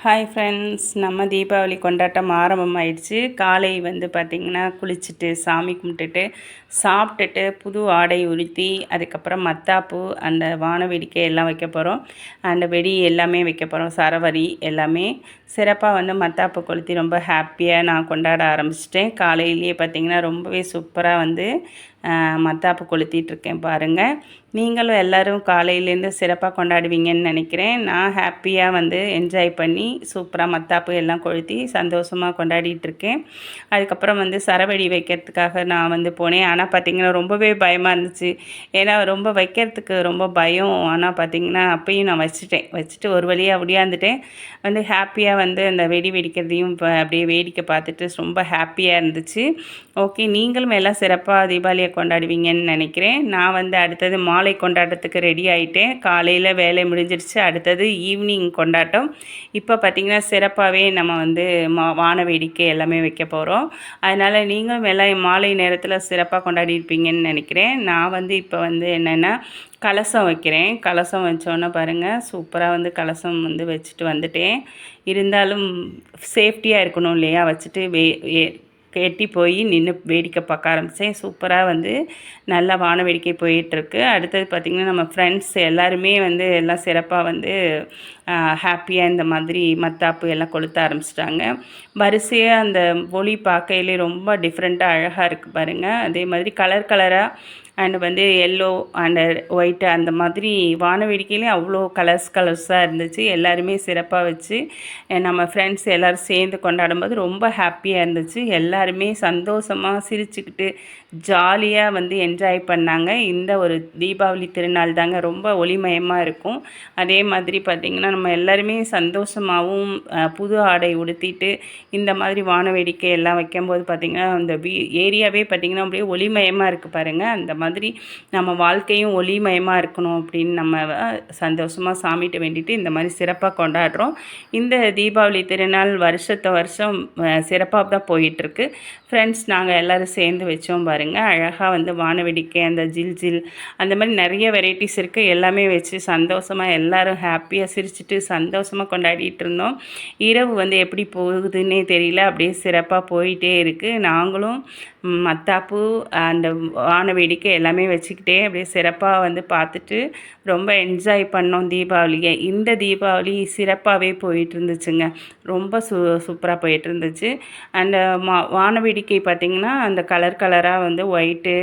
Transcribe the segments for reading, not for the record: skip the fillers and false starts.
Hi friends, நம்ம தீபாவளி கொண்டாட்டம் ஆரம்பமாயிடுச்சு. காலை பார்த்திங்கன்னா குளிச்சுட்டு சாமி கும்பிட்டுட்டு சாப்பிட்டுட்டு புது ஆடை உடுத்தி அதுக்கப்புறம் மத்தாப்பு அந்த வான வேடிக்கை எல்லாம் வைக்க போகிறோம். அந்த வெடி எல்லாமே வைக்க போகிறோம். சரவரி எல்லாமே சிறப்பாக மத்தாப்பு கொளுத்தி ரொம்ப ஹாப்பியாக நான் கொண்டாட ஆரம்பிச்சிட்டேன். காலையிலேயே பார்த்திங்கன்னா ரொம்பவே சூப்பராக மத்தாப்பு கொளுத்திகிட்ருக்கேன் பாருங்கள். நீங்களும் எல்லோரும் காலையிலேருந்து சிறப்பாக கொண்டாடுவீங்கன்னு நினைக்கிறேன். நான் ஹாப்பியாக என்ஜாய் பண்ணி சூப்பராக மத்தாப்பு எல்லாம் கொளுத்தி சந்தோஷமாக கொண்டாடிட்டுருக்கேன். அதுக்கப்புறம் சரவெடி வைக்கிறதுக்காக நான் போனேன். ஆனால் பார்த்திங்கன்னா ரொம்பவே பயமாக இருந்துச்சு. ஏன்னா ரொம்ப வைக்கிறதுக்கு ரொம்ப பயம். ஆனால் பார்த்திங்கன்னா அப்பயும் நான் வச்சுட்டு ஒரு வழியாக ஒடியாந்துட்டேன். ஹாப்பியாக அந்த வெடி வெடிக்கிறதையும் அப்படியே வேடிக்கை பார்த்துட்டு ரொம்ப ஹாப்பியாக இருந்துச்சு. ஓகே, நீங்களும் எல்லாம் சிறப்பாக தீபாவளியை கொண்டாடுவீங்கன்னு நினைக்கிறேன். நான் அடுத்தது மாலை கொண்டாட்டத்துக்கு ரெடி ஆகிட்டேன். காலையில் வேலை முடிஞ்சிருச்சு. அடுத்தது ஈவினிங் கொண்டாட்டம். இப்போ பார்த்திங்கன்னா சிறப்பாகவே நம்ம வான வேடிக்கை எல்லாமே வைக்க போகிறோம். அதனால் நீங்களும் எல்லாம் மாலை நேரத்தில் சிறப்பாக கொண்டாடிருப்பீங்கன்னு நினைக்கிறேன். நான் இப்போ என்னென்னா கலசம் வைக்கிறேன். கலசம் வச்சோன்னே பாருங்கள், சூப்பராக கலசம் வச்சுட்டு வந்துட்டேன். இருந்தாலும் சேஃப்டியாக இருக்கணும் இல்லையா, வச்சுட்டு கெட்டி போய் நின்று வேடிக்கை பார்க்க ஆரம்பித்தேன். சூப்பராக நல்லா வான வேடிக்கை போயிட்டுருக்கு. அடுத்தது பார்த்திங்கன்னா நம்ம ஃப்ரெண்ட்ஸ் எல்லாருமே எல்லாம் சிறப்பாக ஹாப்பியாக இந்த மாதிரி மத்தாப்பு எல்லாம் கொளுத்த ஆரம்பிச்சிட்டாங்க. வரிசையாக அந்த ஒளி பார்க்கையிலே ரொம்ப டிஃப்ரெண்ட்டாக அழகாக இருக்குது பாருங்கள். அதே மாதிரி கலர் கலராக அண்டு எல்லோ அண்டு ஒயிட்டு அந்த மாதிரி வான வேடிக்கையிலே அவ்வளோ கலர்ஸாக இருந்துச்சு. எல்லாருமே சிறப்பாக வச்சு நம்ம ஃப்ரெண்ட்ஸ் எல்லோரும் சேர்ந்து கொண்டாடும்போது ரொம்ப ஹாப்பியாக இருந்துச்சு. எல்லாருமே சந்தோஷமாக சிரிச்சுக்கிட்டு ஜாலியாக என்ஜாய் பண்ணாங்க. இந்த ஒரு தீபாவளி திருநாள் தாங்க ரொம்ப ஒளிமயமாக இருக்கும். அதே மாதிரி பார்த்திங்கன்னா நம்ம எல்லாருமே சந்தோஷமாகவும் புது ஆடை உடுத்திட்டு இந்த மாதிரி வான வேடிக்கை எல்லாம் வைக்கும்போது பார்த்திங்கன்னா அந்த ஏரியாவே பார்த்திங்கன்னா அப்படியே ஒளிமயமாக இருக்குது பாருங்கள். அந்த மாதிரி நம்ம வாழ்க்கையும் ஒளிமயமாக இருக்கணும் அப்படின்னு நம்ம சந்தோஷமாக சாமிகிட்ட வேண்டிட்டு இந்த மாதிரி சிறப்பாக கொண்டாடுறோம். இந்த தீபாவளி திருநாள் வருஷம் சிறப்பாக தான் போயிட்டுருக்கு. ஃப்ரெண்ட்ஸ் நாங்கள் எல்லோரும் சேர்ந்து வச்சோம் பாருங்கள். அழகாக வான வேடிக்கை அந்த ஜில் அந்த மாதிரி நிறைய வெரைட்டிஸ் இருக்குது. எல்லாமே வச்சு சந்தோஷமாக எல்லோரும் ஹாப்பியாக சிரிச்சுட்டு சந்தோஷமாக கொண்டாடிட்டு இருந்தோம். இரவு எப்படி போகுதுன்னே தெரியல, அப்படியே சிறப்பாக போயிட்டே இருக்குது. நாங்களும் மத்தாப்பு அந்த வான வேடிக்கை எல்லாமே வச்சுக்கிட்டே அப்படியே சிறப்பாக பார்த்துட்டு ரொம்ப என்ஜாய் பண்ணோம் தீபாவளியை. இந்த தீபாவளி சிறப்பாகவே போயிட்டு இருந்துச்சுங்க. ரொம்ப சூப்பராக போயிட்டு இருந்துச்சு. அந்த வான வேடிக்கை பார்த்திங்கன்னா அந்த கலராக ஒயிட்டு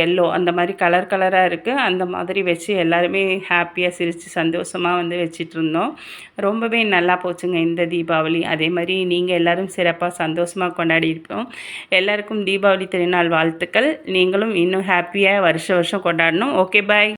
எல்லோ அந்த மாதிரி கலராக இருக்குது. அந்த மாதிரி வச்சு எல்லாருமே ஹாப்பியாக சிரித்து சந்தோஷமாக வச்சிட்ருந்தோம். ரொம்பவே நல்லா போச்சுங்க இந்த தீபாவளி. அதே மாதிரி நீங்கள் எல்லோரும் சிறப்பாக சந்தோஷமாக கொண்டாடியிருப்போம். எல்லாருக்கும் தீபாவளி திருநாள் வாழ்த்துக்கள். நீங்களும் இன்னும் ஹாப்பியாக வருஷம் கொண்டாடணும். ஓகே, பாய்.